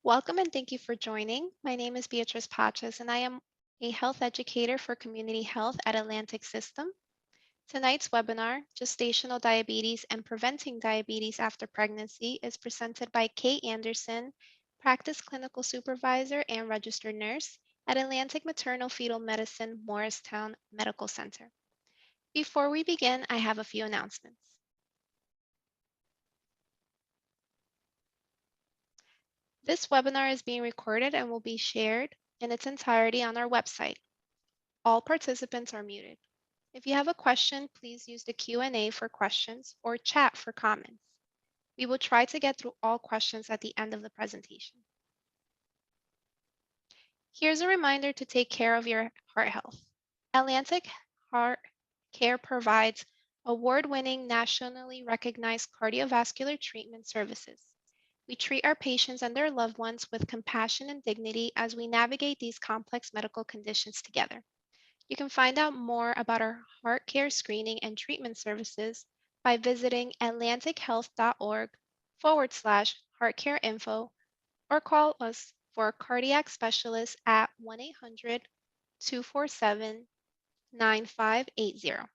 Welcome and thank you for joining. My name is Beatrice Paches and I am a health educator for community health at Atlantic System. Tonight's webinar, Gestational Diabetes and Preventing Diabetes After Pregnancy, is presented by Kate Anderson, Practice Clinical Supervisor and Registered Nurse at Atlantic Maternal Fetal Medicine Morristown Medical Center. Before we begin, I have a few announcements. This webinar is being recorded and will be shared in its entirety on our website. All participants are muted. If you have a question, please use the Q&A for questions or chat for comments. We will try to get through all questions at the end of the presentation. Here's a reminder to take care of your heart health. Atlantic Heart Care provides award-winning, nationally recognized cardiovascular treatment services. We treat our patients and their loved ones with compassion and dignity as we navigate these complex medical conditions together. You can find out more about our heart care screening and treatment services by visiting atlantichealth.org/heartcareinfo or call us for a cardiac specialist at 1-800-247-9580.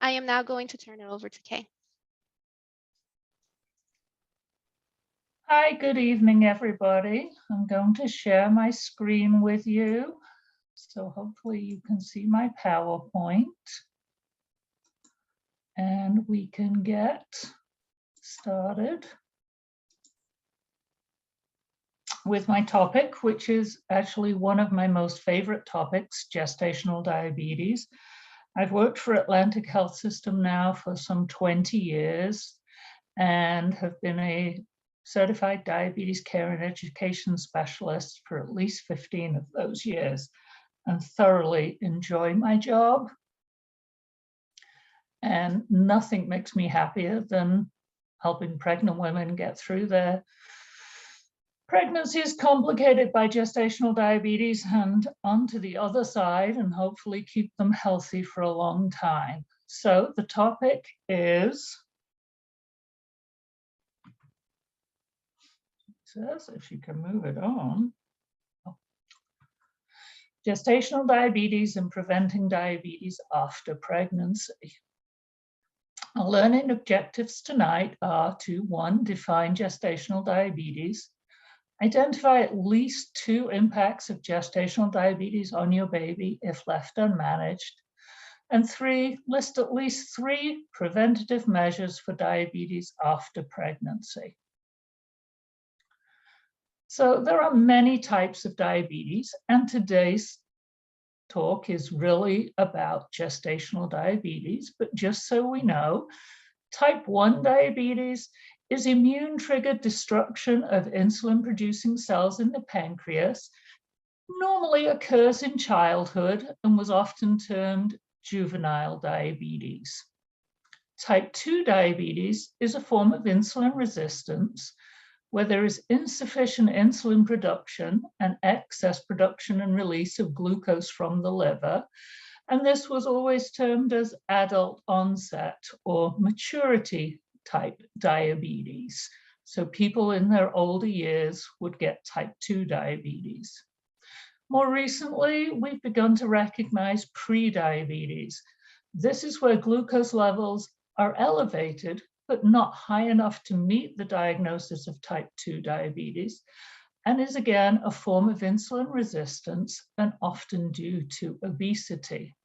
I am now going to turn it over to Kay. Hi, good evening, everybody. I'm going to share my screen with you. So hopefully you can see my PowerPoint. And we can get started with my topic, which is actually one of my most favorite topics, gestational diabetes. I've worked for Atlantic Health System now for some 20 years and have been a certified diabetes care and education specialist for at least 15 of those years and thoroughly enjoy my job. And nothing makes me happier than helping pregnant women get through their pregnancies complicated by gestational diabetes and onto the other side and hopefully keep them healthy for a long time. So the topic is, says if you can move it on, gestational diabetes and preventing diabetes after pregnancy. Our learning objectives tonight are to 1, define gestational diabetes, identify at least 2 impacts of gestational diabetes on your baby if left unmanaged, and 3, list at least 3 preventative measures for diabetes after pregnancy. So there are many types of diabetes, and today's talk is really about gestational diabetes, but just so we know, type 1 diabetes is immune-triggered destruction of insulin-producing cells in the pancreas, normally occurs in childhood and was often termed juvenile diabetes. Type 2 diabetes is a form of insulin resistance where there is insufficient insulin production and excess production and release of glucose from the liver. And this was always termed as adult onset or maturity type diabetes. So people in their older years would get type 2 diabetes. More recently, we've begun to recognize pre-diabetes. This is where glucose levels are elevated, but not high enough to meet the diagnosis of type 2 diabetes, and is again a form of insulin resistance and often due to obesity.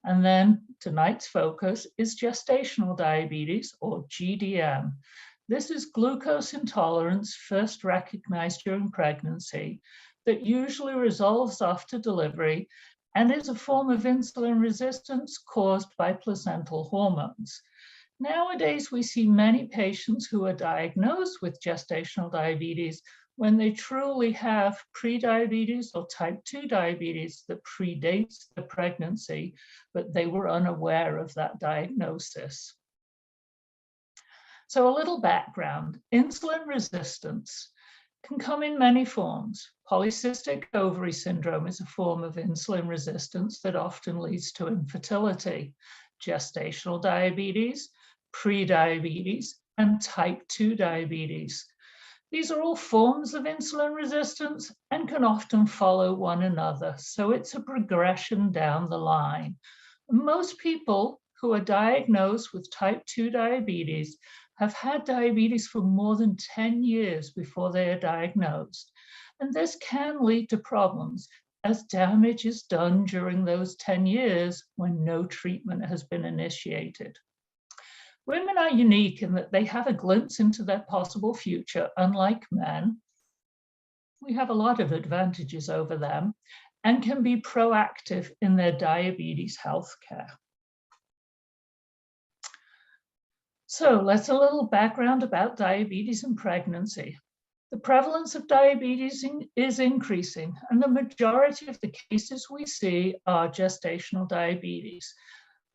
And then tonight's focus is gestational diabetes, or GDM. This is glucose intolerance first recognized during pregnancy that usually resolves after delivery and is a form of insulin resistance caused by placental hormones. Nowadays, we see many patients who are diagnosed with gestational diabetes when they truly have prediabetes or type 2 diabetes that predates the pregnancy, but they were unaware of that diagnosis. So a little background, insulin resistance can come in many forms. Polycystic ovary syndrome is a form of insulin resistance that often leads to infertility. Gestational diabetes, prediabetes, and type 2 diabetes. These are all forms of insulin resistance and can often follow one another. So it's a progression down the line. Most people who are diagnosed with type 2 diabetes have had diabetes for more than 10 years before they are diagnosed. And this can lead to problems as damage is done during those 10 years when no treatment has been initiated. Women are unique in that they have a glimpse into their possible future, unlike men. We have a lot of advantages over them and can be proactive in their diabetes health care. So let's a little background about diabetes and pregnancy. The prevalence of diabetes is increasing, and the majority of the cases we see are gestational diabetes.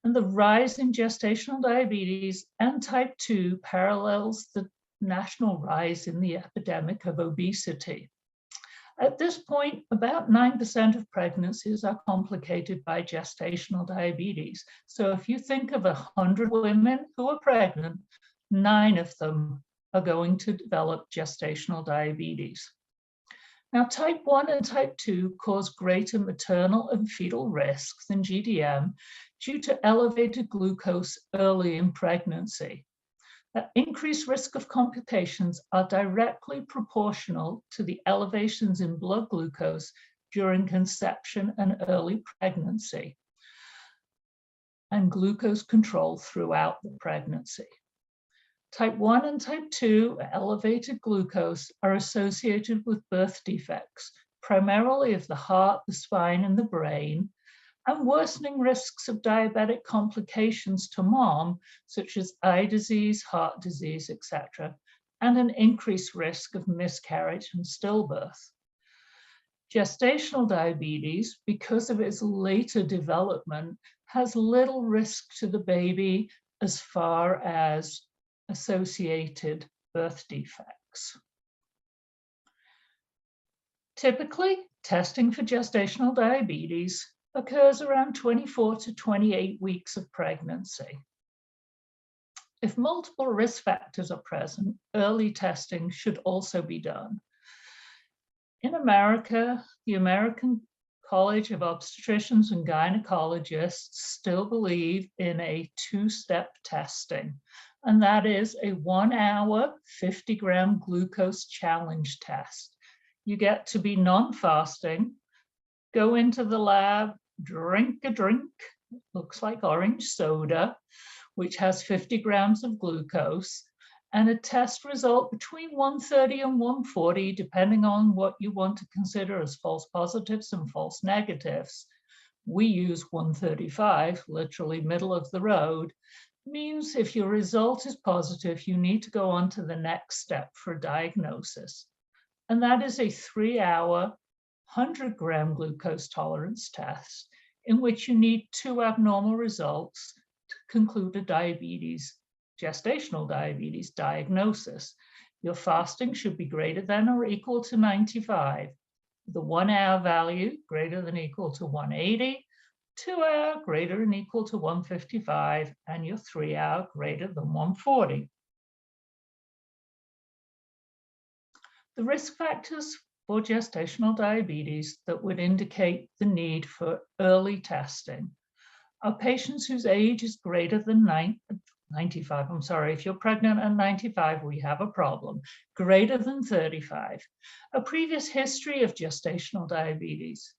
And the rise in gestational diabetes and type 2 parallels the national rise in the epidemic of obesity. At this point, about 9% of pregnancies are complicated by gestational diabetes. So if you think of 100 women who are pregnant, 9 of them are going to develop gestational diabetes. Now, type 1 and type 2 cause greater maternal and fetal risks than GDM due to elevated glucose early in pregnancy. The increased risk of complications are directly proportional to the elevations in blood glucose during conception and early pregnancy, and glucose control throughout the pregnancy. Type 1 and type 2 elevated glucose are associated with birth defects, primarily of the heart, the spine, and the brain, and worsening risks of diabetic complications to mom, such as eye disease, heart disease, etc., and an increased risk of miscarriage and stillbirth. Gestational diabetes, because of its later development, has little risk to the baby as far as associated birth defects. Typically, testing for gestational diabetes occurs around 24 to 28 weeks of pregnancy. If multiple risk factors are present, early testing should also be done. In America, the American College of Obstetricians and Gynecologists still believe in a two-step testing, and that is a 1 hour, 50-gram glucose challenge test. You get to be non-fasting, go into the lab, drink a drink, looks like orange soda, which has 50 grams of glucose, and a test result between 130 and 140, depending on what you want to consider as false positives and false negatives. We use 135, literally middle of the road, means if your result is positive, you need to go on to the next step for diagnosis. And that is a 3-hour, 100-gram glucose tolerance test in which you need 2 abnormal results to conclude a gestational diabetes diagnosis. Your fasting should be greater than or equal to 95. The 1 hour value greater than or equal to 180, 2 hour greater than or equal to 155, and your 3 hour greater than 140. The risk factors for gestational diabetes that would indicate the need for early testing are patients whose age is greater than 95. I'm sorry, if you're pregnant at 95, we have a problem. Greater than 35. A previous history of gestational diabetes.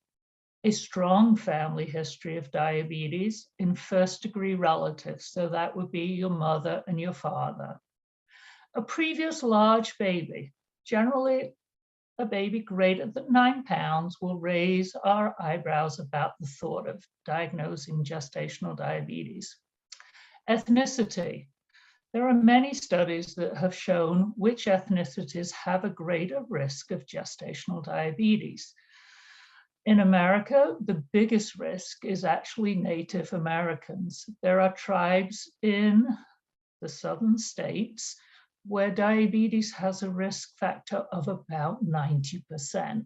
A strong family history of diabetes in first-degree relatives. So that would be your mother and your father. A previous large baby. Generally, a baby greater than 9 pounds will raise our eyebrows about the thought of diagnosing gestational diabetes. Ethnicity. There are many studies that have shown which ethnicities have a greater risk of gestational diabetes. In America, the biggest risk is actually Native Americans. There are tribes in the southern states where diabetes has a risk factor of about 90%.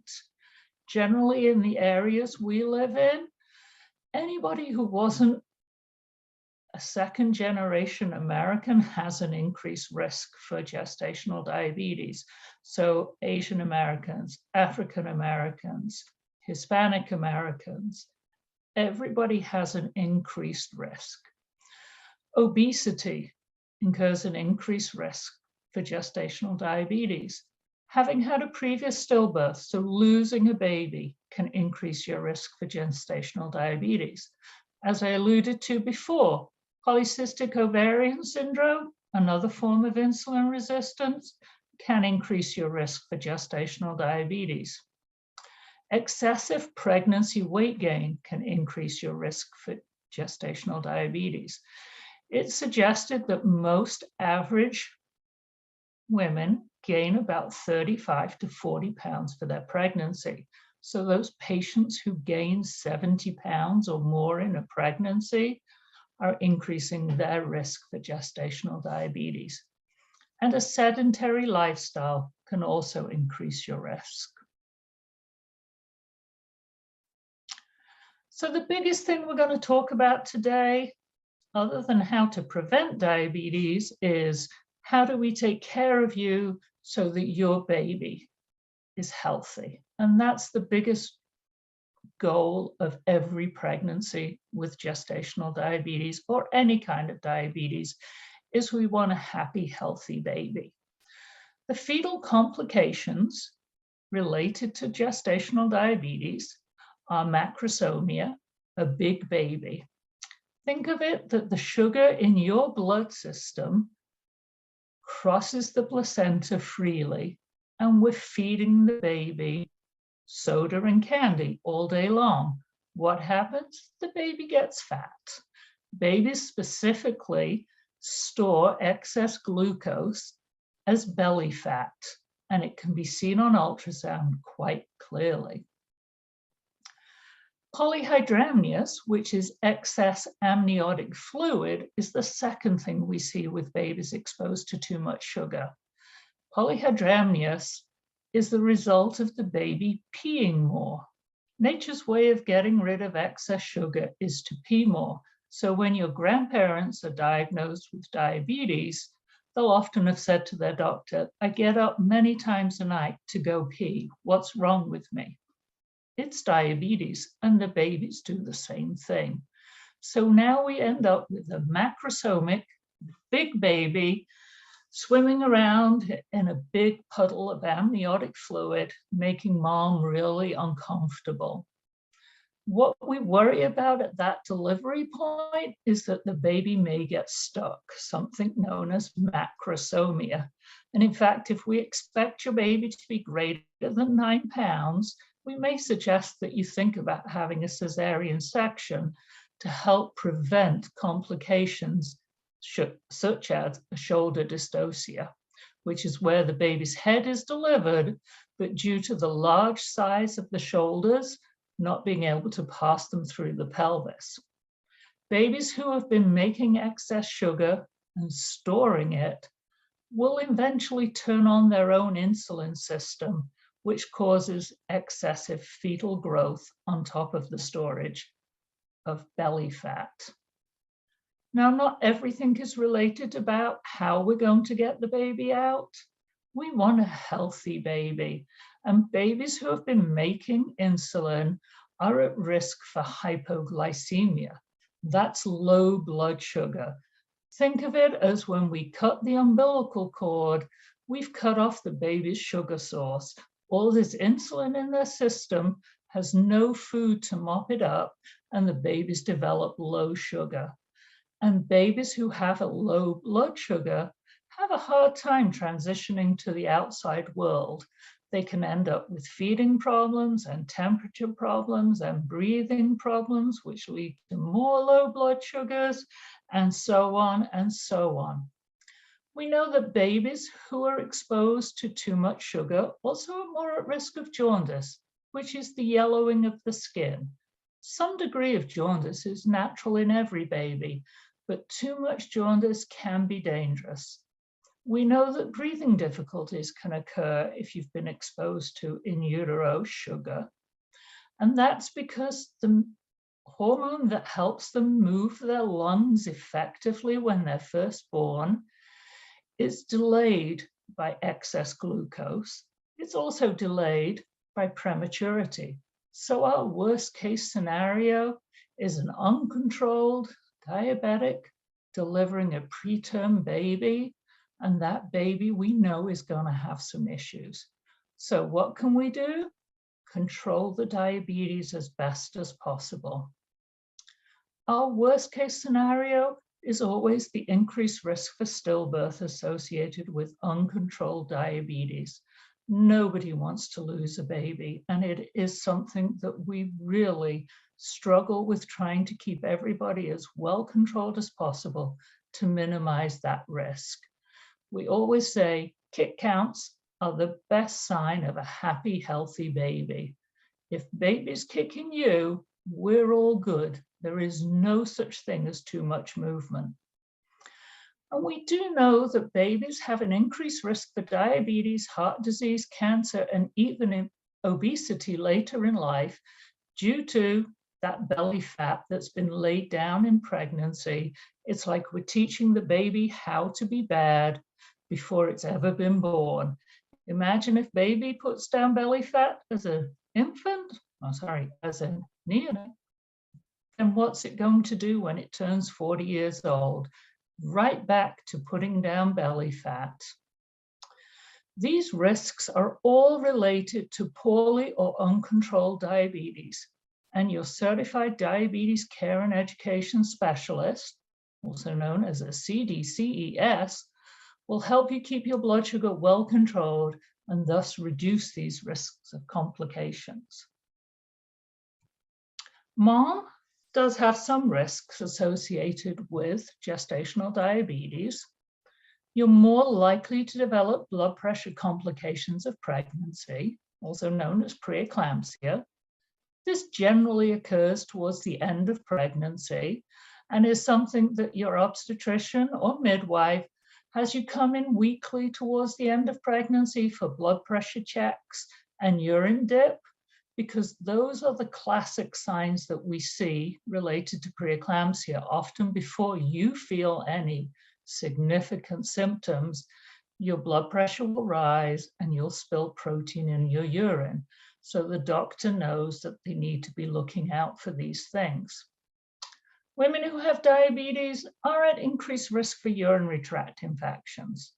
Generally, in the areas we live in, anybody who wasn't a second-generation American has an increased risk for gestational diabetes. So Asian Americans, African Americans, Hispanic Americans, everybody has an increased risk. Obesity incurs an increased risk for gestational diabetes. Having had a previous stillbirth, so losing a baby, can increase your risk for gestational diabetes. As I alluded to before, polycystic ovarian syndrome, another form of insulin resistance, can increase your risk for gestational diabetes. Excessive pregnancy weight gain can increase your risk for gestational diabetes. It's suggested that most average women gain about 35 to 40 pounds for their pregnancy. So those patients who gain 70 pounds or more in a pregnancy are increasing their risk for gestational diabetes. And a sedentary lifestyle can also increase your risk. So the biggest thing we're going to talk about today, other than how to prevent diabetes, is how do we take care of you so that your baby is healthy? And that's the biggest goal of every pregnancy with gestational diabetes or any kind of diabetes, is we want a happy, healthy baby. The fetal complications related to gestational diabetes are macrosomia, a big baby. Think of it that the sugar in your blood system crosses the placenta freely, and we're feeding the baby soda and candy all day long. What happens? The baby gets fat. Babies specifically store excess glucose as belly fat, and it can be seen on ultrasound quite clearly. Polyhydramnios, which is excess amniotic fluid, is the second thing we see with babies exposed to too much sugar. Polyhydramnios is the result of the baby peeing more. Nature's way of getting rid of excess sugar is to pee more. So when your grandparents are diagnosed with diabetes, they'll often have said to their doctor, "I get up many times a night to go pee. What's wrong with me?" It's diabetes, and the babies do the same thing. So now we end up with a macrosomic big baby swimming around in a big puddle of amniotic fluid, making mom really uncomfortable. What we worry about at that delivery point is that the baby may get stuck, something known as macrosomia. And in fact, if we expect your baby to be greater than 9 pounds, we may suggest that you think about having a cesarean section to help prevent complications such as a shoulder dystocia, which is where the baby's head is delivered, but due to the large size of the shoulders, not being able to pass them through the pelvis. Babies who have been making excess sugar and storing it will eventually turn on their own insulin system, which causes excessive fetal growth on top of the storage of belly fat. Now, not everything is related about how we're going to get the baby out. We want a healthy baby, and babies who have been making insulin are at risk for hypoglycemia. That's low blood sugar. Think of it as when we cut the umbilical cord, we've cut off the baby's sugar source. All this insulin in their system has no food to mop it up, and the babies develop low sugar. And babies who have a low blood sugar have a hard time transitioning to the outside world. They can end up with feeding problems and temperature problems and breathing problems, which lead to more low blood sugars, and so on and so on. We know that babies who are exposed to too much sugar also are more at risk of jaundice, which is the yellowing of the skin. Some degree of jaundice is natural in every baby, but too much jaundice can be dangerous. We know that breathing difficulties can occur if you've been exposed to in utero sugar, and that's because the hormone that helps them move their lungs effectively when they're first born, is delayed by excess glucose. It's also delayed by prematurity. So our worst case scenario is an uncontrolled diabetic delivering a preterm baby, and that baby we know is going to have some issues. So what can we do? Control the diabetes as best as possible. Our worst case scenario is always the increased risk for stillbirth associated with uncontrolled diabetes. Nobody wants to lose a baby, and it is something that we really struggle with, trying to keep everybody as well controlled as possible to minimize that risk. We always say kick counts are the best sign of a happy, healthy baby. If baby's kicking you, we're all good. There is no such thing as too much movement. And we do know that babies have an increased risk for diabetes, heart disease, cancer, and even obesity later in life due to that belly fat that's been laid down in pregnancy. It's like we're teaching the baby how to be bad before it's ever been born. Imagine if baby puts down belly fat as an infant, as a neonate, then what's it going to do when it turns 40 years old? Right back to putting down belly fat. These risks are all related to poorly or uncontrolled diabetes, and your certified diabetes care and education specialist, also known as a CDCES, will help you keep your blood sugar well controlled and thus reduce these risks of complications. Mom does have some risks associated with gestational diabetes. You're more likely to develop blood pressure complications of pregnancy, also known as preeclampsia. This generally occurs towards the end of pregnancy and is something that your obstetrician or midwife has you come in weekly towards the end of pregnancy for blood pressure checks and urine dip, because those are the classic signs that we see related to preeclampsia. Often before you feel any significant symptoms, your blood pressure will rise and you'll spill protein in your urine. So the doctor knows that they need to be looking out for these things. Women who have diabetes are at increased risk for urinary tract infections.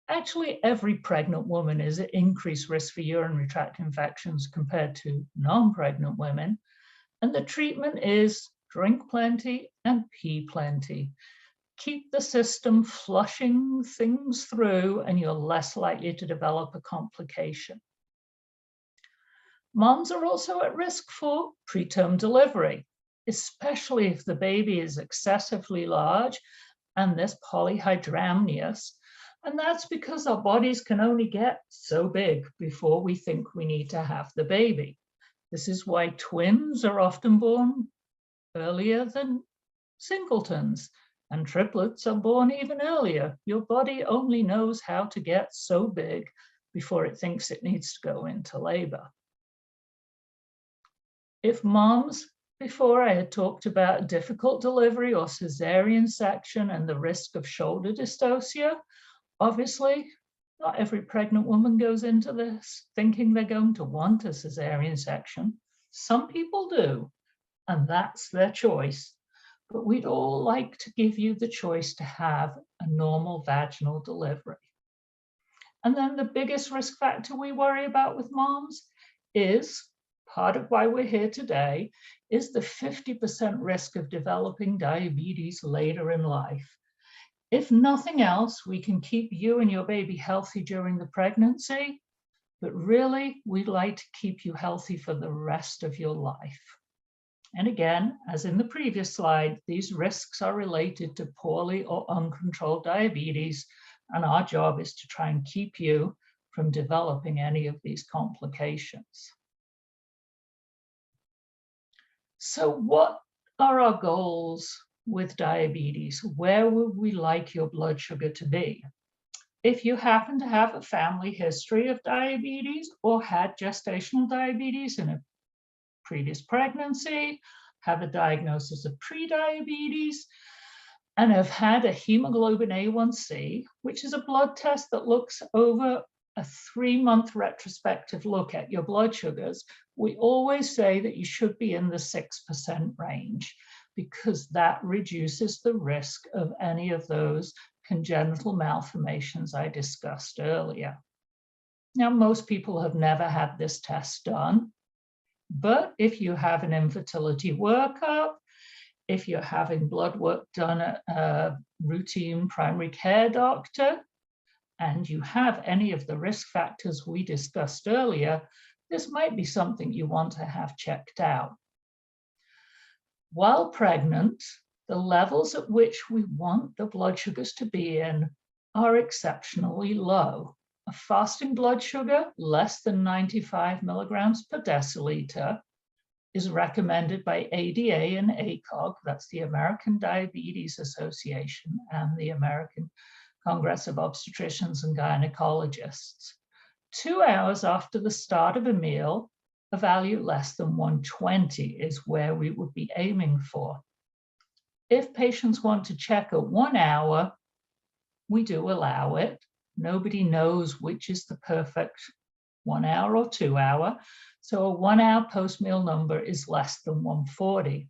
Actually, every pregnant woman is at increased risk for urinary tract infections compared to non-pregnant women. And the treatment is drink plenty and pee plenty. Keep the system flushing things through and you're less likely to develop a complication. Moms are also at risk for preterm delivery, especially if the baby is excessively large and there's polyhydramnios. And that's because our bodies can only get so big before we think we need to have the baby. This is why twins are often born earlier than singletons, and triplets are born even earlier. Your body only knows how to get so big before it thinks it needs to go into labor. If moms, before I had talked about difficult delivery or cesarean section and the risk of shoulder dystocia, obviously, not every pregnant woman goes into this thinking they're going to want a cesarean section. Some people do, and that's their choice. But we'd all like to give you the choice to have a normal vaginal delivery. And then the biggest risk factor we worry about with moms is, part of why we're here today, is the 50% risk of developing diabetes later in life. If nothing else, we can keep you and your baby healthy during the pregnancy, but really, we'd like to keep you healthy for the rest of your life. And again, as in the previous slide, these risks are related to poorly or uncontrolled diabetes, and our job is to try and keep you from developing any of these complications. So what are our goals with diabetes? Where would we like your blood sugar to be? If you happen to have a family history of diabetes or had gestational diabetes in a previous pregnancy, have a diagnosis of prediabetes and have had a hemoglobin A1C, which is a blood test that looks over a 3-month retrospective look at your blood sugars, we always say that you should be in the 6% range because that reduces the risk of any of those congenital malformations I discussed earlier. Now, most people have never had this test done, but if you have an infertility workup, if you're having blood work done at a routine primary care doctor, and you have any of the risk factors we discussed earlier, this might be something you want to have checked out. While pregnant, the levels at which we want the blood sugars to be in are exceptionally low. A fasting blood sugar less than 95 milligrams per deciliter is recommended by ADA and ACOG, that's the American Diabetes Association and the American Congress of Obstetricians and Gynecologists. 2 hours after the start of a meal, a value less than 120 is where we would be aiming for. If patients want to check at 1 hour, we do allow it. Nobody knows which is the perfect 1 hour or 2 hour. So a 1 hour post-meal number is less than 140.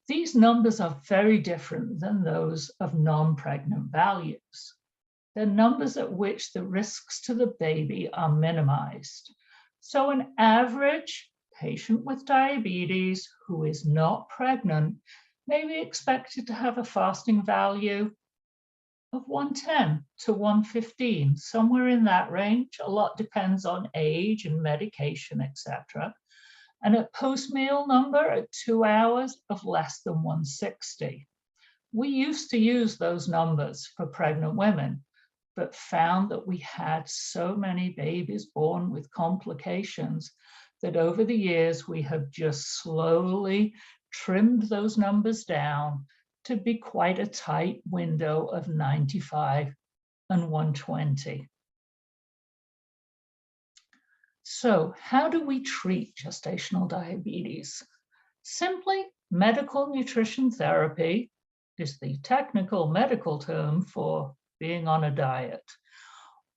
These numbers are very different than those of non-pregnant values. They're numbers at which the risks to the baby are minimized. So an average patient with diabetes who is not pregnant may be expected to have a fasting value of 110 to 115, somewhere in that range. A lot depends on age and medication, etc. And a post-meal number at 2 hours of less than 160. We used to use those numbers for pregnant women, but found that we had so many babies born with complications that over the years we have just slowly trimmed those numbers down to be quite a tight window of 95 and 120. So how do we treat gestational diabetes? Simply, medical nutrition therapy is the technical medical term for being on a diet.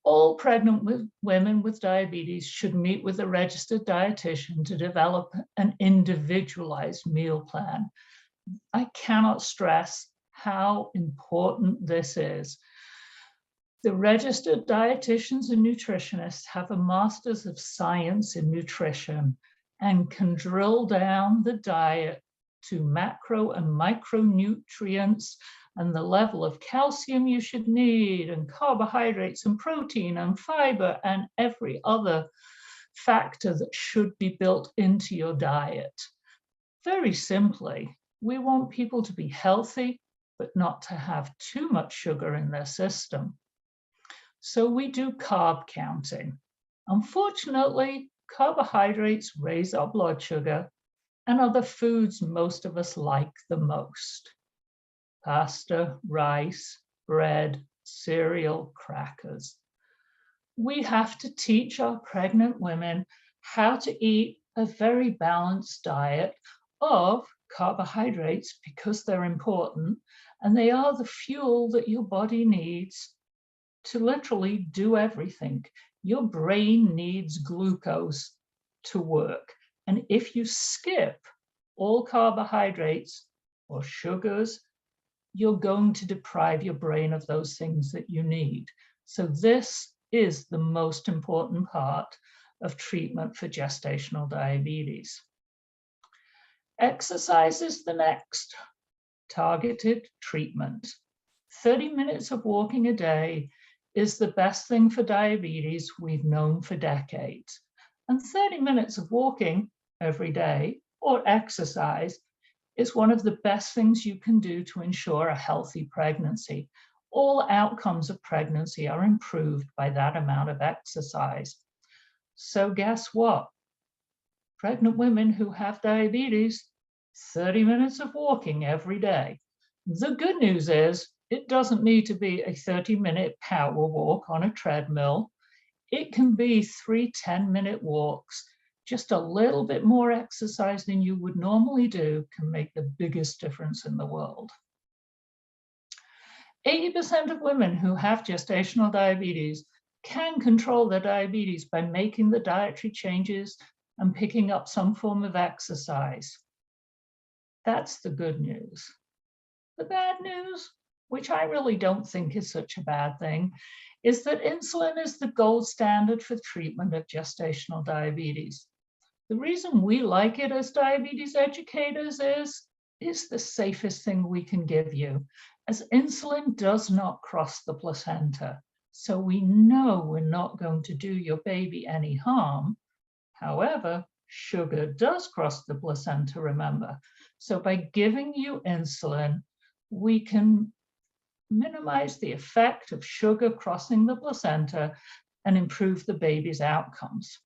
All pregnant women with diabetes should meet with a registered dietitian to develop an individualized meal plan. I cannot stress how important this is. The registered dietitians and nutritionists have a master's of science in nutrition and can drill down the diet to macro and micronutrients and the level of calcium you should need and carbohydrates and protein and fiber and every other factor that should be built into your diet. Very simply, we want people to be healthy, but not to have too much sugar in their system. So we do carb counting. Unfortunately, carbohydrates raise our blood sugar and are the foods most of us like the most. Pasta, rice, bread, cereal, crackers. We have to teach our pregnant women how to eat a very balanced diet of carbohydrates because they're important and they are the fuel that your body needs to literally do everything. Your brain needs glucose to work. And if you skip all carbohydrates or sugars, you're going to deprive your brain of those things that you need. So this is the most important part of treatment for gestational diabetes. Exercise is the next targeted treatment. 30 minutes of walking a day is the best thing for diabetes we've known for decades. And 30 minutes of walking every day or exercise is one of the best things you can do to ensure a healthy pregnancy. All outcomes of pregnancy are improved by that amount of exercise. So guess what? Pregnant women who have diabetes, 30 minutes of walking every day. The good news is it doesn't need to be a 30-minute power walk on a treadmill. It can be 3 10-minute walks just a little bit more exercise than you would normally do can make the biggest difference in the world. 80% of women who have gestational diabetes can control their diabetes by making the dietary changes and picking up some form of exercise. That's the good news. The bad news, which I really don't think is such a bad thing, is that insulin is the gold standard for treatment of gestational diabetes. The reason we like it as diabetes educators is it's the safest thing we can give you, as insulin does not cross the placenta. So we know we're not going to do your baby any harm. However, sugar does cross the placenta, remember. So by giving you insulin, we can minimize the effect of sugar crossing the placenta and improve the baby's outcomes.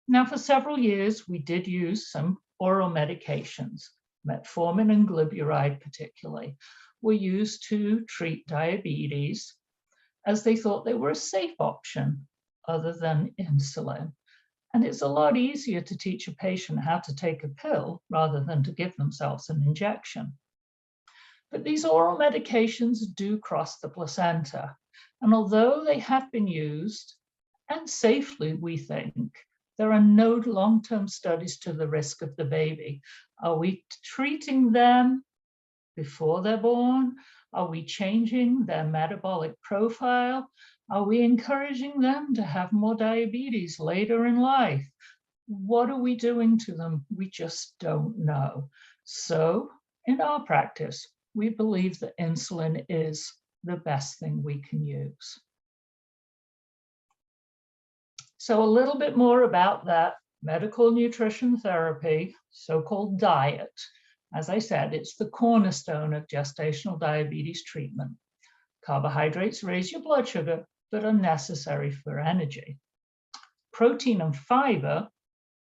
Now, for several years, we did use some oral medications. Metformin and glyburide particularly were used to treat diabetes, as they thought they were a safe option other than insulin. And it's a lot easier to teach a patient how to take a pill rather than to give themselves an injection. But these oral medications do cross the placenta. And although they have been used, and safely, we think, there are no long-term studies to the risk of the baby. Are we treating them before they're born? Are we changing their metabolic profile? Are we encouraging them to have more diabetes later in life? What are we doing to them? We just don't know. So in our practice, we believe that insulin is the best thing we can use. So a little bit more about that medical nutrition therapy, so-called diet. As I said, it's the cornerstone of gestational diabetes treatment. Carbohydrates raise your blood sugar, but are necessary for energy. Protein and fiber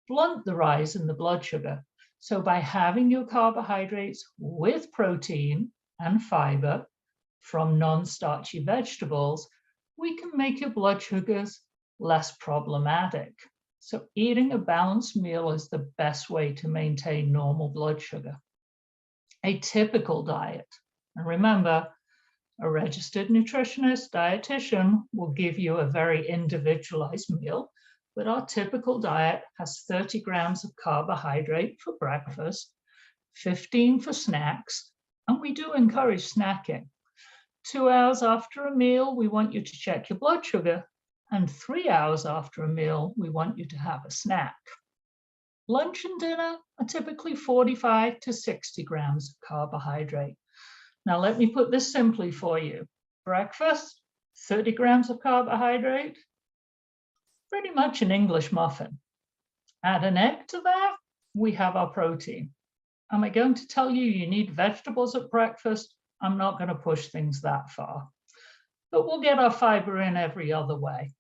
blunt the rise in the blood sugar. So by having your carbohydrates with protein and fiber from non-starchy vegetables, we can make your blood sugars less problematic. So eating a balanced meal is the best way to maintain normal blood sugar. A typical diet, and remember, a registered nutritionist, dietitian will give you a very individualized meal, but our typical diet has 30 grams of carbohydrate for breakfast, 15 for snacks, and we do encourage snacking. 2 hours after a meal, we want you to check your blood sugar, and 3 hours after a meal, we want you to have a snack. Lunch and dinner are typically 45 to 60 grams of carbohydrate. Now, let me put this simply for you. Breakfast, 30 grams of carbohydrate, pretty much an English muffin. Add an egg to that, we have our protein. Am I going to tell you you need vegetables at breakfast? I'm not going to push things that far. But we'll get our fiber in every other way.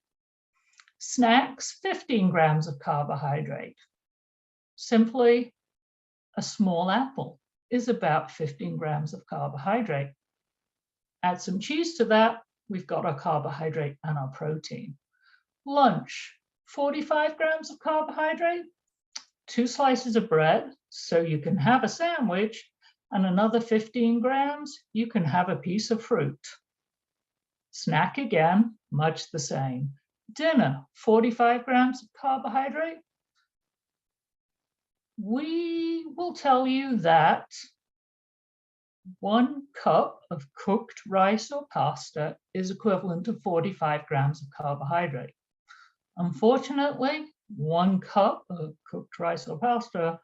Snacks, 15 grams of carbohydrate. Simply, a small apple is about 15 grams of carbohydrate. Add some cheese to that, we've got our carbohydrate and our protein. Lunch, 45 grams of carbohydrate, 2 slices of bread, so you can have a sandwich, and another 15 grams, you can have a piece of fruit. Snack again, much the same. Dinner, 45 grams of carbohydrate. We will tell you that 1 cup of cooked rice or pasta is equivalent to 45 grams of carbohydrate. Unfortunately, 1 cup of cooked rice or pasta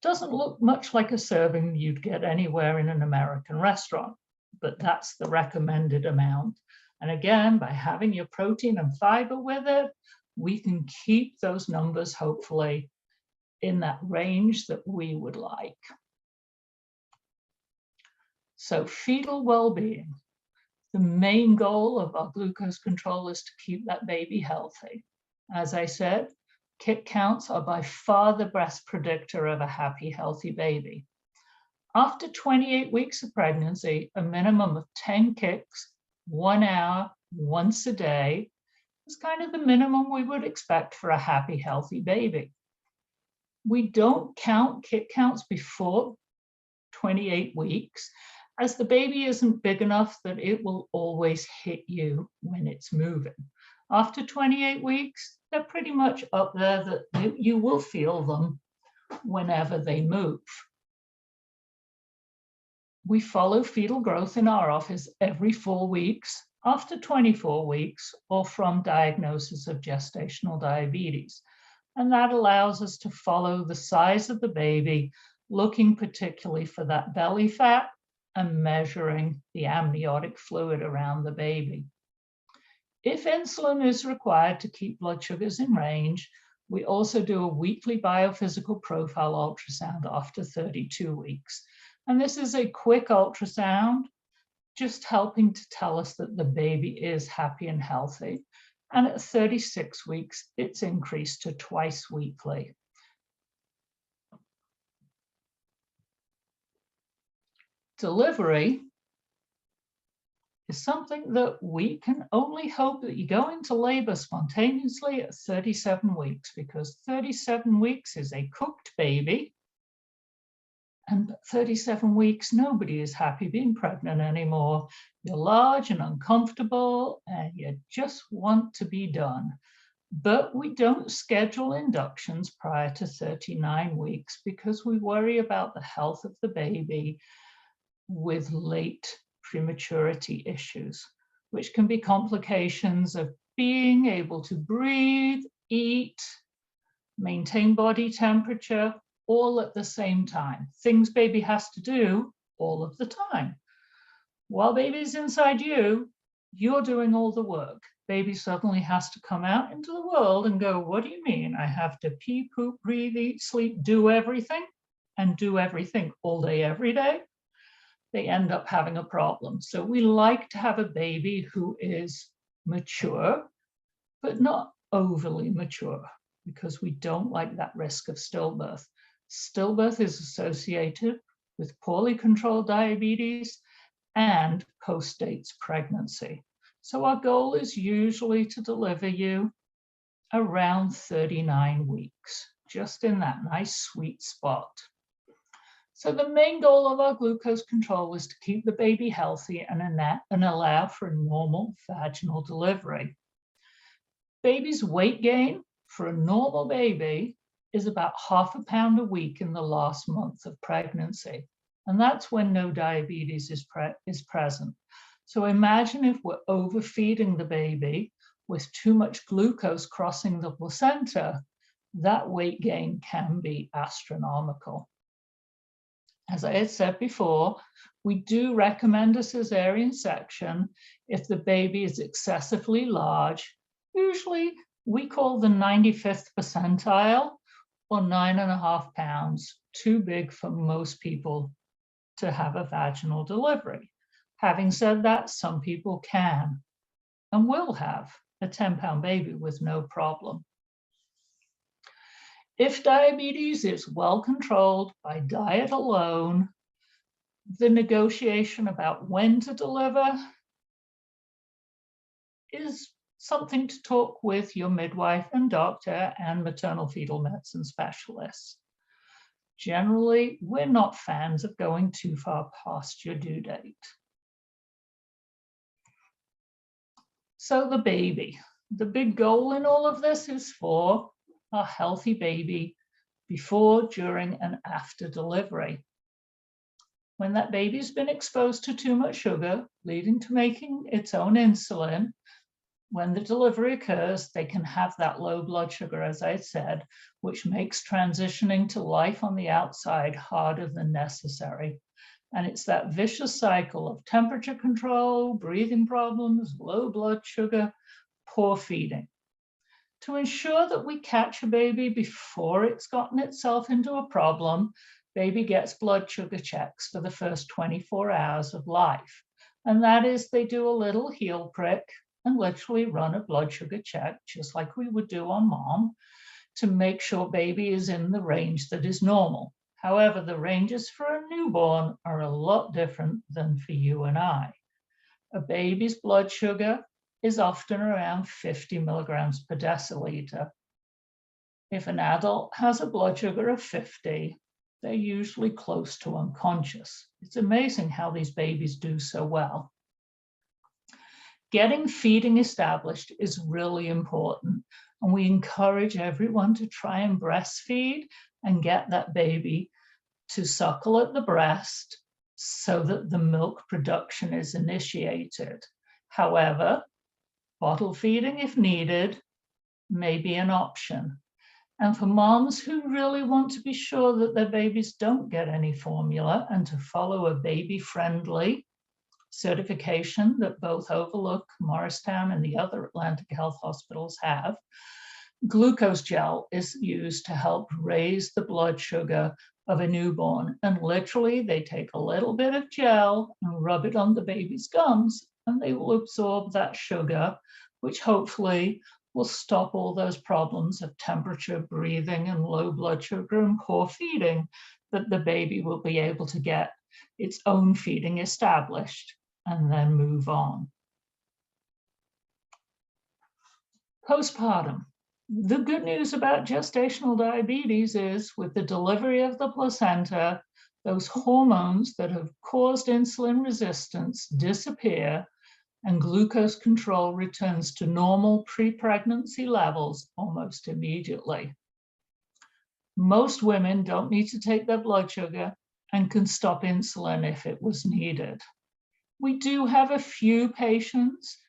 doesn't look much like a serving you'd get anywhere in an American restaurant, but that's the recommended amount. And again, by having your protein and fiber with it, we can keep those numbers hopefully in that range that we would like. So fetal well-being. The main goal of our glucose control is to keep that baby healthy. As I said, kick counts are by far the best predictor of a happy, healthy baby. After 28 weeks of pregnancy, a minimum of 10 kicks, 1 hour, once a day, is kind of the minimum we would expect for a happy, healthy baby. We don't count kick counts before 28 weeks, as the baby isn't big enough that it will always hit you when it's moving. After 28 weeks, they're pretty much up there that you will feel them whenever they move. We follow fetal growth in our office every 4 weeks, after 24 weeks, or from diagnosis of gestational diabetes. And that allows us to follow the size of the baby, looking particularly for that belly fat and measuring the amniotic fluid around the baby. If insulin is required to keep blood sugars in range, we also do a weekly biophysical profile ultrasound after 32 weeks. And this is a quick ultrasound, just helping to tell us that the baby is happy and healthy. And at 36 weeks, it's increased to twice weekly. Delivery is something that we can only hope that you go into labor spontaneously at 37 weeks, because 37 weeks is a cooked baby. And 37 weeks, nobody is happy being pregnant anymore. You're large and uncomfortable, and you just want to be done. But we don't schedule inductions prior to 39 weeks because we worry about the health of the baby with late prematurity issues, which can be complications of being able to breathe, eat, maintain body temperature, all at the same time. Things baby has to do all of the time. While baby's inside you, you're doing all the work. Baby suddenly has to come out into the world and go, what do you mean? I have to pee, poop, breathe, eat, sleep, do everything, and do everything all day, every day? They end up having a problem. So we like to have a baby who is mature, but not overly mature, because we don't like that risk of stillbirth. Stillbirth is associated with poorly controlled diabetes and post-dates pregnancy. So our goal is usually to deliver you around 39 weeks, just in that nice sweet spot. So the main goal of our glucose control is to keep the baby healthy and allow for a normal vaginal delivery. Baby's weight gain for a normal baby is about 0.5 pound a week in the last month of pregnancy. And that's when no diabetes is present. So imagine if we're overfeeding the baby with too much glucose crossing the placenta, that weight gain can be astronomical. As I had said before, we do recommend a cesarean section if the baby is excessively large. Usually we call the 95th percentile, or 9.5 pounds, too big for most people to have a vaginal delivery. Having said that, some people can and will have a 10-pound baby with no problem. If diabetes is well controlled by diet alone, the negotiation about when to deliver is something to talk with your midwife and doctor and maternal fetal medicine specialists. Generally, we're not fans of going too far past your due date. So the baby, the big goal in all of this is for a healthy baby before, during, and after delivery. When that baby's been exposed to too much sugar, leading to making its own insulin, when the delivery occurs, they can have that low blood sugar, as I said, which makes transitioning to life on the outside harder than necessary. And it's that vicious cycle of temperature control, breathing problems, low blood sugar, poor feeding. To ensure that we catch a baby before it's gotten itself into a problem, baby gets blood sugar checks for the first 24 hours of life. And that is, they do a little heel prick and literally run a blood sugar check, just like we would do on mom, to make sure baby is in the range that is normal. However, the ranges for a newborn are a lot different than for you and I. A baby's blood sugar is often around 50 milligrams per deciliter. If an adult has a blood sugar of 50, they're usually close to unconscious. It's amazing how these babies do so well. Getting feeding established is really important, and we encourage everyone to try and breastfeed and get that baby to suckle at the breast so that the milk production is initiated. However, bottle feeding, if needed, may be an option. And for moms who really want to be sure that their babies don't get any formula and to follow a baby-friendly certification that both Overlook, Morristown, and the other Atlantic Health hospitals have, glucose gel is used to help raise the blood sugar of a newborn. And literally, they take a little bit of gel and rub it on the baby's gums, and they will absorb that sugar, which hopefully will stop all those problems of temperature, breathing, and low blood sugar and poor feeding, that the baby will be able to get its own feeding established and then move on. Postpartum. The good news about gestational diabetes is with the delivery of the placenta, those hormones that have caused insulin resistance disappear and glucose control returns to normal pre-pregnancy levels almost immediately. Most women don't need to take their blood sugar and can stop insulin if it was needed. We do have a few patients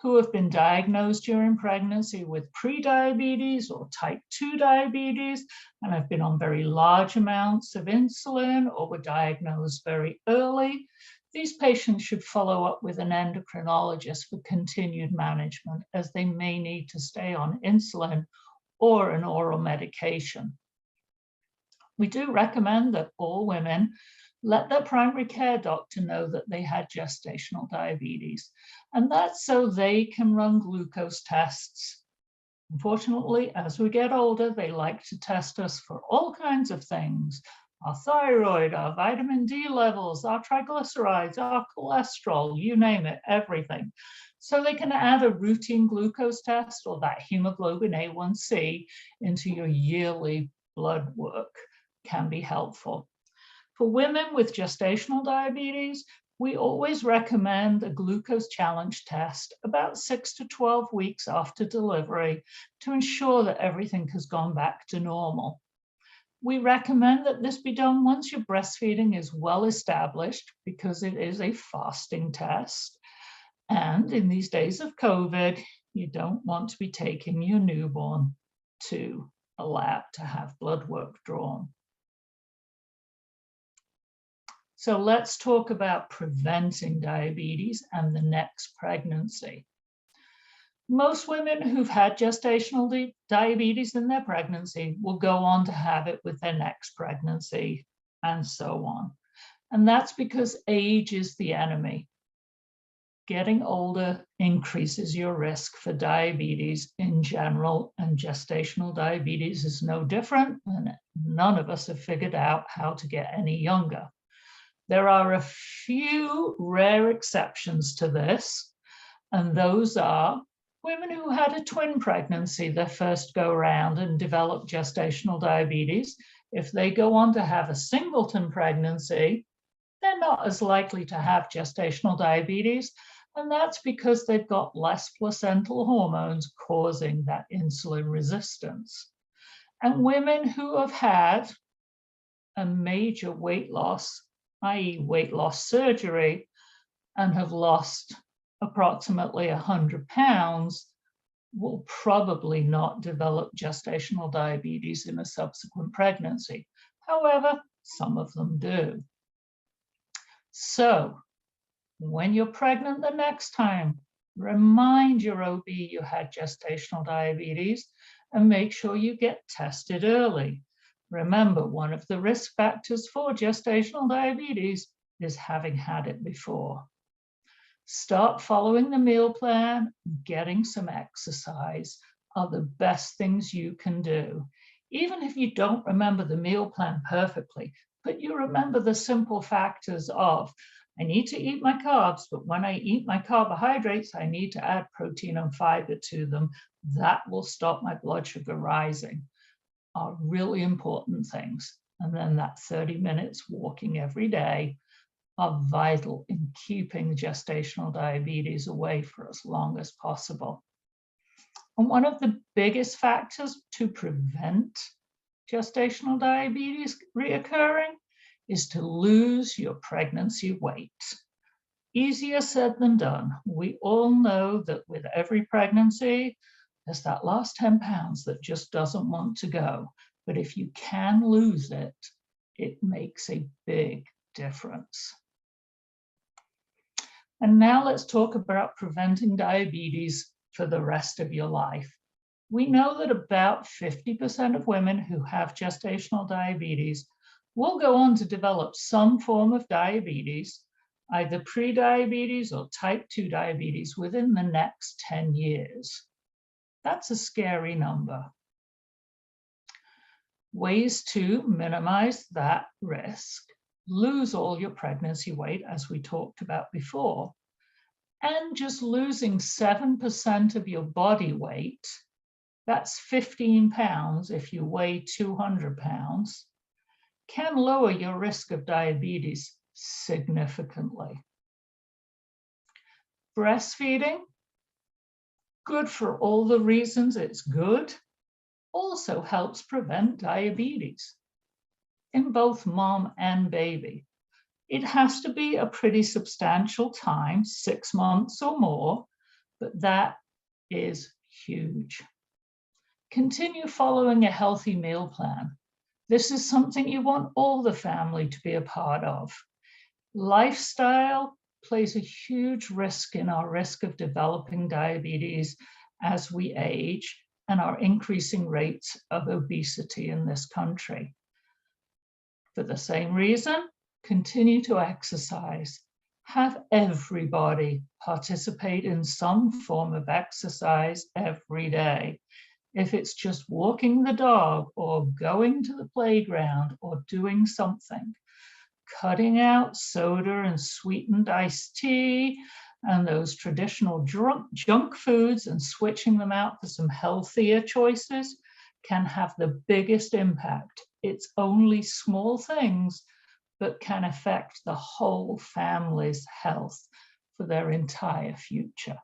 who have been diagnosed during pregnancy with prediabetes or type 2 diabetes and have been on very large amounts of insulin or were diagnosed very early. These patients should follow up with an endocrinologist for continued management, as they may need to stay on insulin or an oral medication. We do recommend that all women let their primary care doctor know that they had gestational diabetes, and that's so they can run glucose tests. Unfortunately, as we get older, they like to test us for all kinds of things: our thyroid, our vitamin D levels, our triglycerides, our cholesterol, you name it, everything. So they can add a routine glucose test or that hemoglobin A1C into your yearly blood work can be helpful. For women with gestational diabetes, we always recommend a glucose challenge test about 6 to 12 weeks after delivery to ensure that everything has gone back to normal. We recommend that this be done once your breastfeeding is well established, because it is a fasting test. And in these days of COVID, you don't want to be taking your newborn to a lab to have blood work drawn. So let's talk about preventing diabetes and the next pregnancy. Most women who've had gestational diabetes in their pregnancy will go on to have it with their next pregnancy and so on. And that's because age is the enemy. Getting older increases your risk for diabetes in general, and gestational diabetes is no different, and none of us have figured out how to get any younger. There are a few rare exceptions to this, and those are women who had a twin pregnancy their first go around and developed gestational diabetes. If they go on to have a singleton pregnancy, they're not as likely to have gestational diabetes, and that's because they've got less placental hormones causing that insulin resistance. And women who have had a major weight loss, i.e. weight loss surgery, and have lost approximately 100 pounds, will probably not develop gestational diabetes in a subsequent pregnancy. However, some of them do. So when you're pregnant the next time, remind your OB you had gestational diabetes and make sure you get tested early. Remember, one of the risk factors for gestational diabetes is having had it before. Start following the meal plan. Getting some exercise are the best things you can do. Even if you don't remember the meal plan perfectly, but you remember the simple factors of, I need to eat my carbs, but when I eat my carbohydrates, I need to add protein and fiber to them. That will stop my blood sugar rising. are really important things. And then that 30 minutes walking every day are vital in keeping gestational diabetes away for as long as possible. And one of the biggest factors to prevent gestational diabetes reoccurring is to lose your pregnancy weight. Easier said than done. We all know that with every pregnancy, there's that last 10 pounds that just doesn't want to go. But if you can lose it, it makes a big difference. And now let's talk about preventing diabetes for the rest of your life. We know that about 50% of women who have gestational diabetes will go on to develop some form of diabetes, either pre-diabetes or type 2 diabetes within the next 10 years. That's a scary number. Ways to minimize that risk: lose all your pregnancy weight, as we talked about before, and just losing 7% of your body weight, that's 15 pounds if you weigh 200 pounds, can lower your risk of diabetes significantly. Breastfeeding, good for all the reasons it's good, also helps prevent diabetes in both mom and baby. It has to be a pretty substantial time, 6 months or more, but that is huge. Continue following a healthy meal plan. This is something you want all the family to be a part of. Lifestyle plays a huge risk in our risk of developing diabetes as we age and our increasing rates of obesity in this country. For the same reason, continue to exercise. Have everybody participate in some form of exercise every day. If it's just walking the dog or going to the playground or doing something, cutting out soda and sweetened iced tea and those traditional junk foods and switching them out for some healthier choices can have the biggest impact. It's only small things, but can affect the whole family's health for their entire future.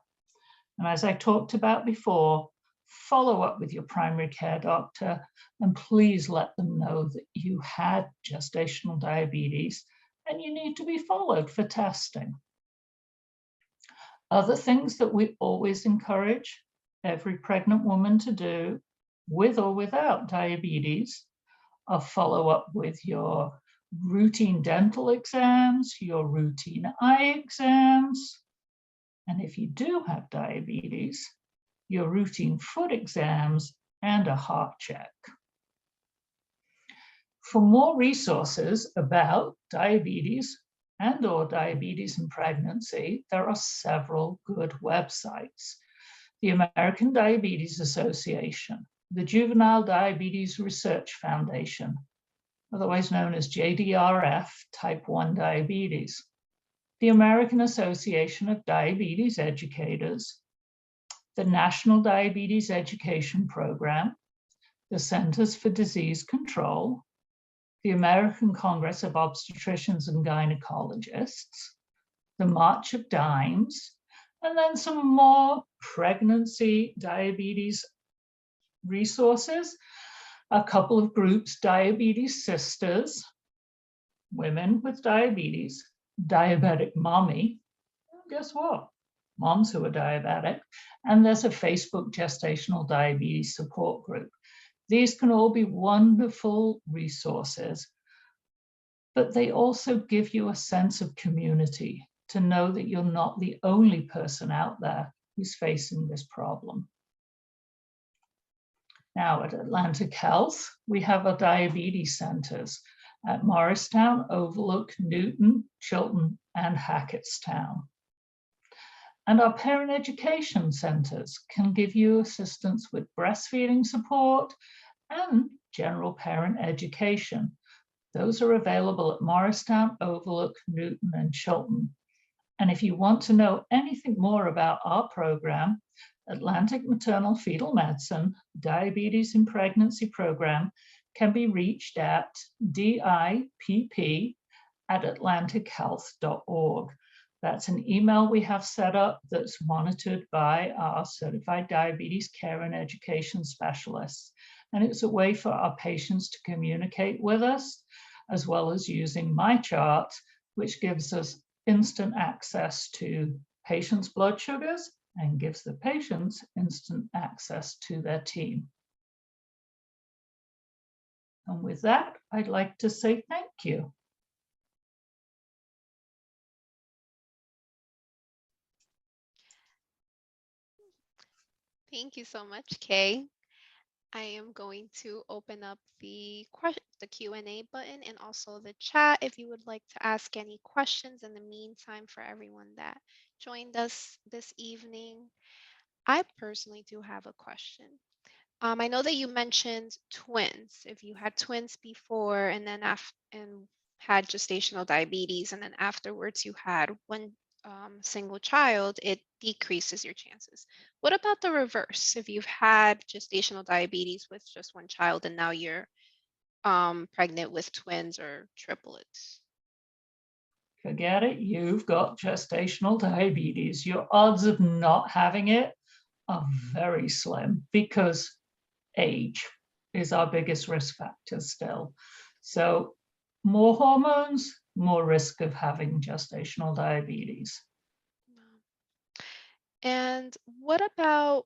And as I talked about before, follow up with your primary care doctor and please let them know that you had gestational diabetes and you need to be followed for testing. Other things that we always encourage every pregnant woman to do, with or without diabetes, are follow up with your routine dental exams, your routine eye exams, and if you do have diabetes, your routine foot exams and a heart check. For more resources about diabetes and/or diabetes and pregnancy, there are several good websites. The American Diabetes Association, the Juvenile Diabetes Research Foundation, otherwise known as JDRF, Type 1 Diabetes, the American Association of Diabetes Educators, the National Diabetes Education Program, the Centers for Disease Control, the American Congress of Obstetricians and Gynecologists, the March of Dimes, and then some more pregnancy diabetes resources, a couple of groups, Diabetes Sisters, Women with Diabetes, Diabetic Mommy, guess what? Moms who are diabetic, and there's a Facebook gestational diabetes support group. These can all be wonderful resources, but they also give you a sense of community to know that you're not the only person out there who's facing this problem. Now at Atlantic Health, we have our diabetes centers at Morristown, Overlook, Newton, Chilton, and Hackettstown. And our parent education centers can give you assistance with breastfeeding support and general parent education. Those are available at Morristown, Overlook, Newton, and Chilton. And if you want to know anything more about our program, Atlantic Maternal Fetal Medicine Diabetes in Pregnancy Program can be reached at dipp@atlantichealth.org. That's an email we have set up that's monitored by our certified diabetes care and education specialists. And it's a way for our patients to communicate with us, as well as using my chart, which gives us instant access to patients' blood sugars and gives the patients instant access to their team. And with that, I'd like to say thank you. Thank you so much, Kay. I am going to open up the Q&A button and also the chat if you would like to ask any questions in the meantime for everyone that joined us this evening. I personally do have a question. I know that you mentioned twins. If you had twins before and then had gestational diabetes, and then afterwards you had one single child, it decreases your chances. What about the reverse? If you've had gestational diabetes with just one child and now you're pregnant with twins or triplets? Forget it, you've got gestational diabetes. Your odds of not having it are very slim because age is our biggest risk factor still. So more hormones, more risk of having gestational diabetes. And what about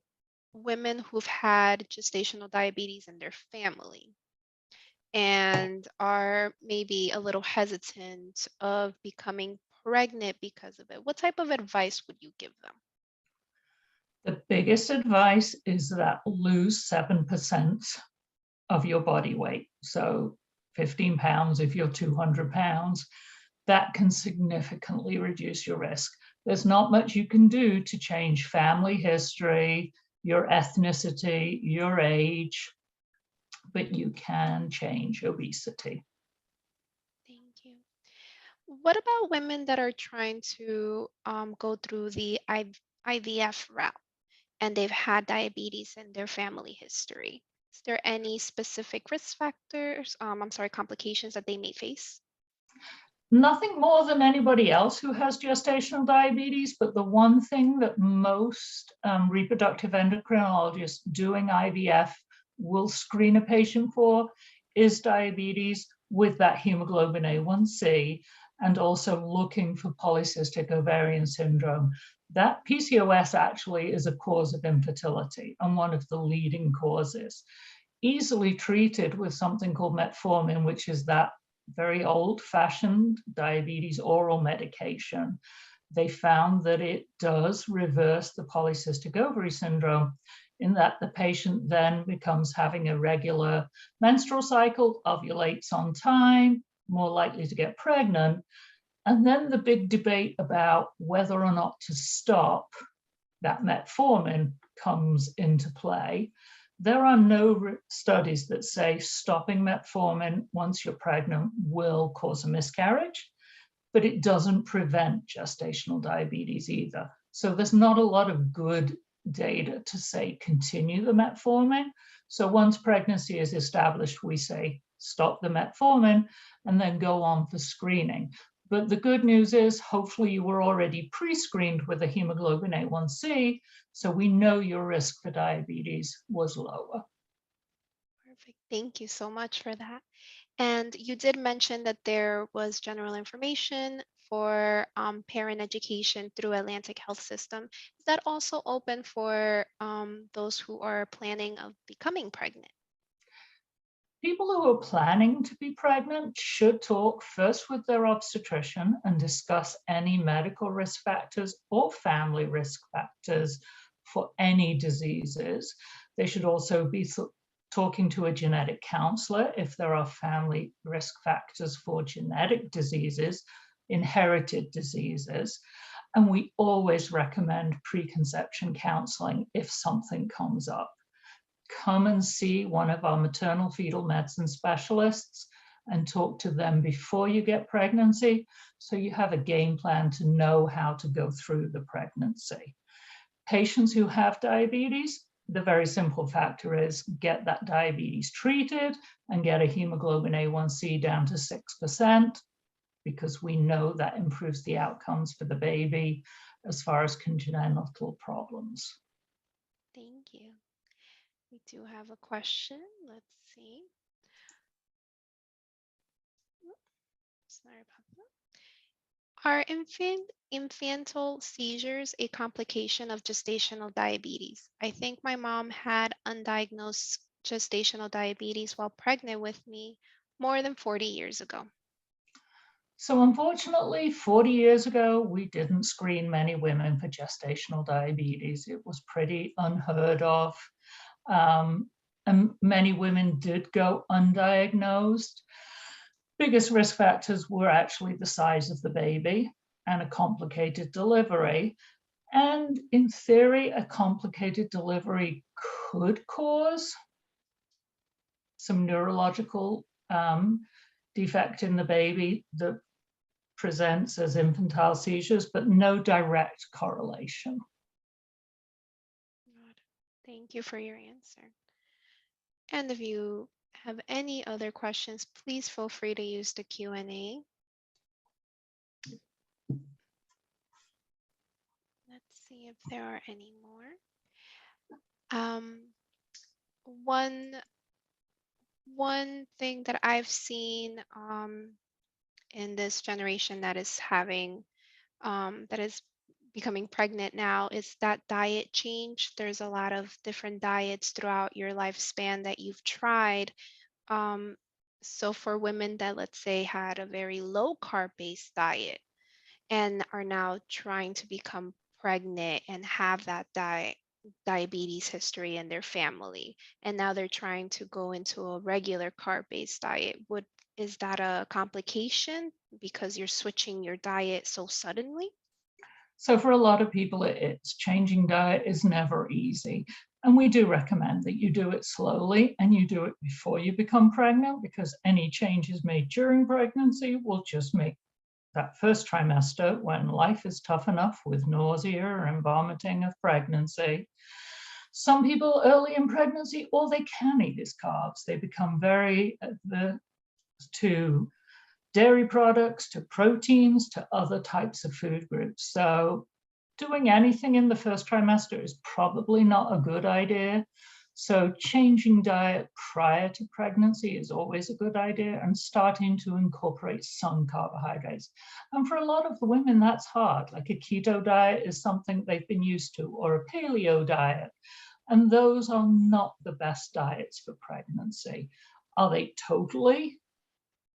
women who've had gestational diabetes in their family and are maybe a little hesitant of becoming pregnant because of it? What type of advice would you give them? The biggest advice is that lose 7% of your body weight. So 15 pounds if you're 200 pounds, that can significantly reduce your risk. There's not much you can do to change family history, your ethnicity, your age, but you can change obesity. Thank you. What about women that are trying to go through the IVF route and they've had diabetes in their family history? Is there any specific risk factors, I'm sorry, complications that they may face? Nothing more than anybody else who has gestational diabetes, but the one thing that most reproductive endocrinologists doing IVF will screen a patient for is diabetes with that hemoglobin A1C, and also looking for polycystic ovarian syndrome. That PCOS actually is a cause of infertility and one of the leading causes. Easily treated with something called metformin, which is that very old-fashioned diabetes oral medication. They found that it does reverse the polycystic ovary syndrome in that the patient then becomes having a regular menstrual cycle, ovulates on time, more likely to get pregnant. And then the big debate about whether or not to stop that metformin comes into play. There are no studies that say stopping metformin once you're pregnant will cause a miscarriage, but it doesn't prevent gestational diabetes either. So there's not a lot of good data to say continue the metformin. So once pregnancy is established, we say stop the metformin and then go on for screening. But the good news is hopefully you were already pre-screened with a hemoglobin A1C, so we know your risk for diabetes was lower. Perfect. Thank you so much for that. And you did mention that there was general information for parent education through Atlantic Health System. Is that also open for those who are planning of becoming pregnant? People who are planning to be pregnant should talk first with their obstetrician and discuss any medical risk factors or family risk factors for any diseases. They should also be talking to a genetic counselor if there are family risk factors for genetic diseases, inherited diseases. And we always recommend preconception counseling if something comes up. Come and see one of our maternal fetal medicine specialists and talk to them before you get pregnancy, so you have a game plan to know how to go through the pregnancy. patients who have diabetes, the very simple factor is get that diabetes treated and get a hemoglobin A1C down to 6%, because we know that improves the outcomes for the baby as far as congenital problems. Thank you. We do have a question. Let's see. Sorry about that. Are infantile seizures a complication of gestational diabetes? I think my mom had undiagnosed gestational diabetes while pregnant with me more than 40 years ago. So unfortunately, 40 years ago, we didn't screen many women for gestational diabetes. It was pretty unheard of. And many women did go undiagnosed. Biggest risk factors were actually the size of the baby and a complicated delivery. And in theory, a complicated delivery could cause some neurological defect in the baby that presents as infantile seizures, but no direct correlation. Good. Thank you for your answer. And if you have any other questions, please feel free to use the Q&A. Let's see if there are any more. One thing that I've seen in this generation that is becoming pregnant now is that diet change. There's a lot of different diets throughout your lifespan that you've tried. Um, so for women that, let's say, had a very low carb based diet and are now trying to become pregnant and have that diabetes history in their family, and now they're trying to go into a regular carb based diet, would is that a complication because you're switching your diet so suddenly? So for a lot of people, it's changing diet is never easy. And we do recommend that you do it slowly and you do it before you become pregnant, because any changes made during pregnancy will just make that first trimester, when life is tough enough with nausea and vomiting of pregnancy. Some people early in pregnancy, all they can eat is carbs. They become very averse to dairy products, to proteins, to other types of food groups. So doing anything in the first trimester is probably not a good idea. So changing diet prior to pregnancy is always a good idea, and starting to incorporate some carbohydrates. And for a lot of the women, that's hard. Like a keto diet is something they've been used to, or a paleo diet. And those are not the best diets for pregnancy. Are they totally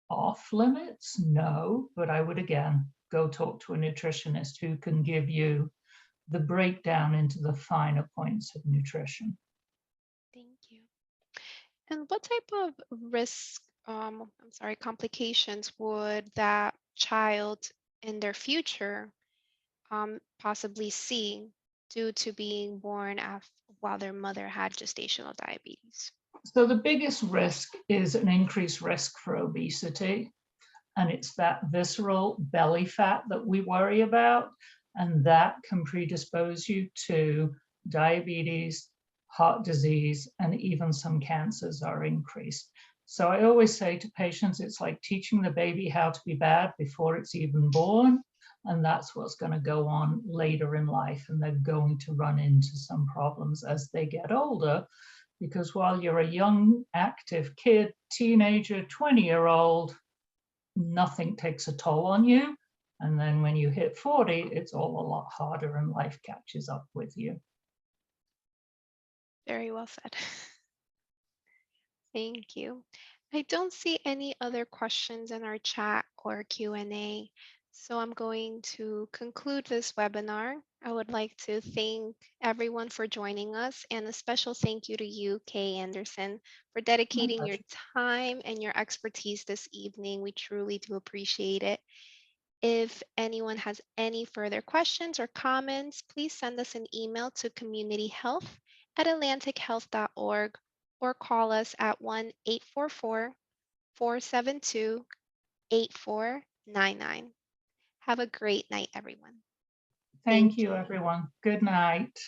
off limits? No, but I would again go talk to a nutritionist who can give you the breakdown into the finer points of nutrition. Thank you. And what type of complications would that child in their future possibly see due to being born while their mother had gestational diabetes? So the biggest risk is an increased risk for obesity, and it's that visceral belly fat that we worry about, and that can predispose you to diabetes, heart disease, and even some cancers are increased. So I always say to patients, it's like teaching the baby how to be bad before it's even born, and that's what's going to go on later in life, and they're going to run into some problems as they get older, because while you're a young, active kid, teenager, 20-year-old, nothing takes a toll on you. And then when you hit 40, it's all a lot harder and life catches up with you. Very well said. Thank you. I don't see any other questions in our chat or Q&A, so I'm going to conclude this webinar. I would like to thank everyone for joining us, and a special thank you to you, Kay Anderson, for dedicating your time and your expertise this evening. We truly do appreciate it. If anyone has any further questions or comments, please send us an email to communityhealth@atlantichealth.org or call us at 1-844-472-8499. Have a great night, everyone. Thank you, everyone. Good night.